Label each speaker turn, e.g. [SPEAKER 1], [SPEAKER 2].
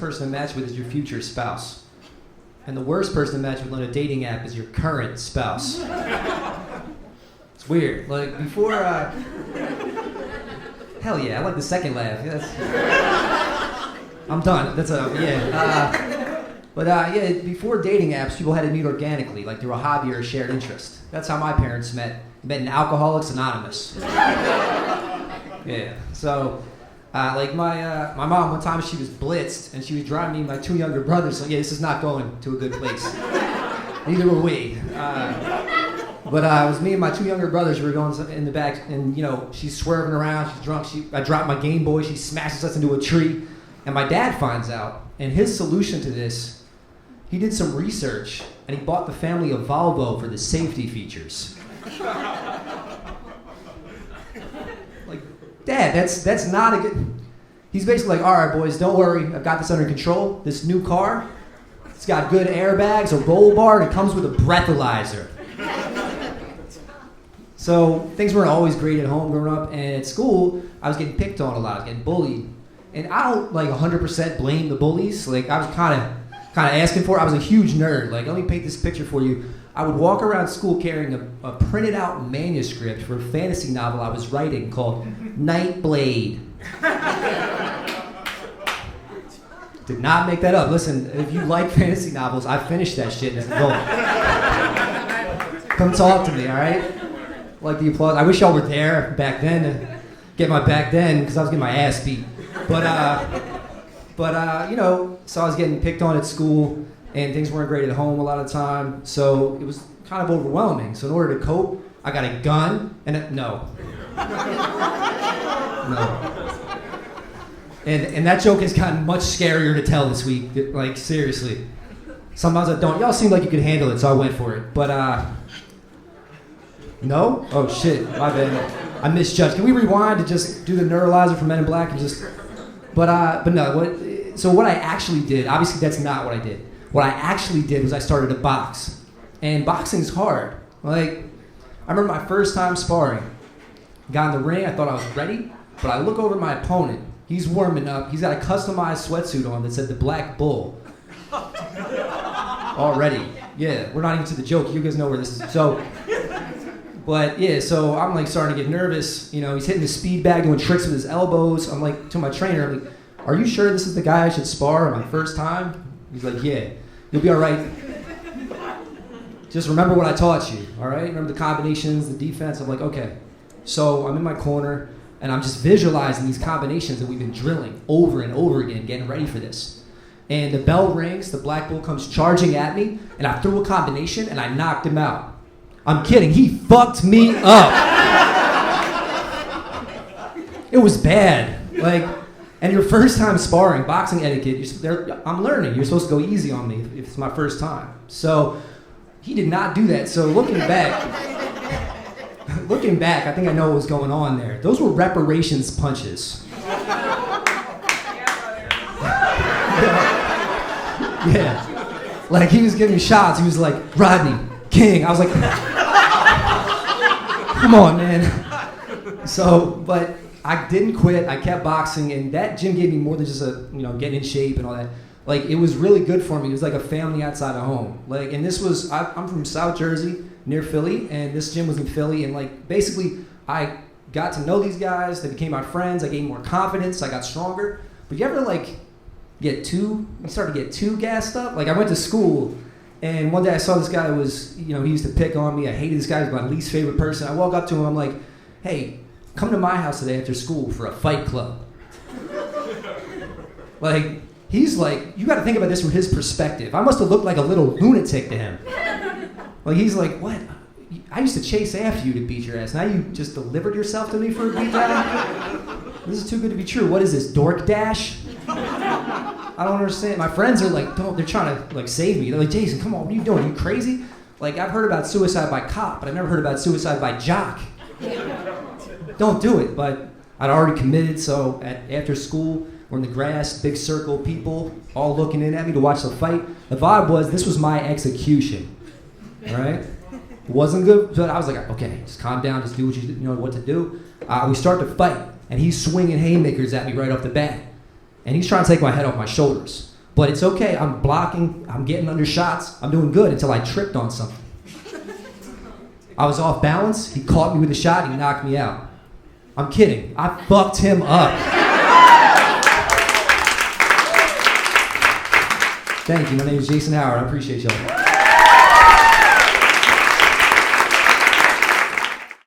[SPEAKER 1] person to match with is your future spouse. And the worst person to match with on a dating app is your current spouse. It's weird. Like, before, hell yeah, I like the second laugh. Yeah, I'm done. That's before dating apps, people had to meet organically, like through a hobby or a shared interest. That's how my parents met. Met in Alcoholics Anonymous. Yeah, so, like my mom, one time she was blitzed, and she was driving me and my two younger brothers, so yeah, this is not going to a good place. Neither were we. But it was me and my two younger brothers who were going in the back, and, you know, she's swerving around, she's drunk, I dropped my Game Boy, she smashes us into a tree, and my dad finds out, and his solution to this, he did some research, and he bought the family a Volvo for the safety features. Like, Dad, that's not a good... He's basically like, all right, boys, don't worry, I've got this under control. This new car, it's got good airbags, a roll bar, and it comes with a breathalyzer. So things weren't always great at home growing up, and at school, I was getting picked on a lot, I was getting bullied. And I don't, like, 100% blame the bullies. Like, I was kind of asking for it. I was a huge nerd. Like, let me paint this picture for you. I would walk around school carrying a printed out manuscript for a fantasy novel I was writing called Nightblade. Did not make that up. Listen, if you like fantasy novels, I finished that shit as an adult. Come talk to me, all right? Like the applause. I wish y'all were there back then to get my back then, because I was getting my ass beat. But you know, so I was getting picked on at school, and things weren't great at home a lot of the time, so it was kind of overwhelming. So in order to cope, I got a gun, and no. And that joke has gotten much scarier to tell this week, like, seriously. Sometimes I don't. Y'all seem like you could handle it, so I went for it. But, no? Oh, shit, my bad. I misjudged. Can we rewind to just do the neuralizer for Men in Black and just... But no, so what I actually did, obviously that's not what I did. What I actually did was I started to box. And boxing's hard. Like, I remember my first time sparring. Got in the ring, I thought I was ready, but I look over at my opponent. He's warming up. He's got a customized sweatsuit on that said the Black Bull. Already. Yeah, we're not even to the joke. You guys know where this is. So, but yeah, so I'm like starting to get nervous. You know, he's hitting the speed bag, doing tricks with his elbows. I'm like, to my trainer, I'm like, are you sure this is the guy I should spar on my first time? He's like, yeah, you'll be all right. Just remember what I taught you, all right? Remember the combinations, the defense. I'm like, okay. So I'm in my corner, and I'm just visualizing these combinations that we've been drilling over and over again, getting ready for this. And the bell rings, the Black Bull comes charging at me, and I threw a combination, and I knocked him out. I'm kidding, he fucked me up. It was bad. Like, and your first time sparring, boxing etiquette, I'm learning. You're supposed to go easy on me if it's my first time. So he did not do that. So looking back, I think I know what was going on there. Those were reparations punches. Yeah. Like, he was giving me shots. He was like, Rodney, King. I was like, come on, man. So, but I didn't quit. I kept boxing, and that gym gave me more than just getting in shape and all that. Like, it was really good for me. It was like a family outside of home. Like, and this was, I'm from South Jersey, near Philly, and this gym was in Philly, and like, basically, I got to know these guys. They became my friends. I gained more confidence. I got stronger. But you ever, like, you start to get too gassed up? Like, I went to school, and one day I saw this guy was, he used to pick on me. I hated this guy. He was my least favorite person. I walk up to him. I'm like, hey, come to my house today after school for a fight club. Like, he's like, you got to think about this from his perspective. I must have looked like a little lunatic to him. Like, he's like, what? I used to chase after you to beat your ass. Now you just delivered yourself to me for a beat down? This is too good to be true. What is this, Dork Dash? I don't understand. My friends are like, they're trying to like save me. They're like, Jason, come on, what are you doing? Are you crazy? Like, I've heard about suicide by cop, but I've never heard about suicide by jock. Don't do it. But I'd already committed, so after school, we're in the grass, big circle of people, all looking in at me to watch the fight. The vibe was, this was my execution, all right? It wasn't good, but I was like, okay, just calm down, just do what you know what to do. We start to fight, and he's swinging haymakers at me right off the bat. And he's trying to take my head off my shoulders. But it's okay. I'm blocking. I'm getting under shots. I'm doing good until I tripped on something. I was off balance. He caught me with a shot. He knocked me out. I'm kidding. I fucked him up. Thank you. My name is Jason Howard. I appreciate y'all.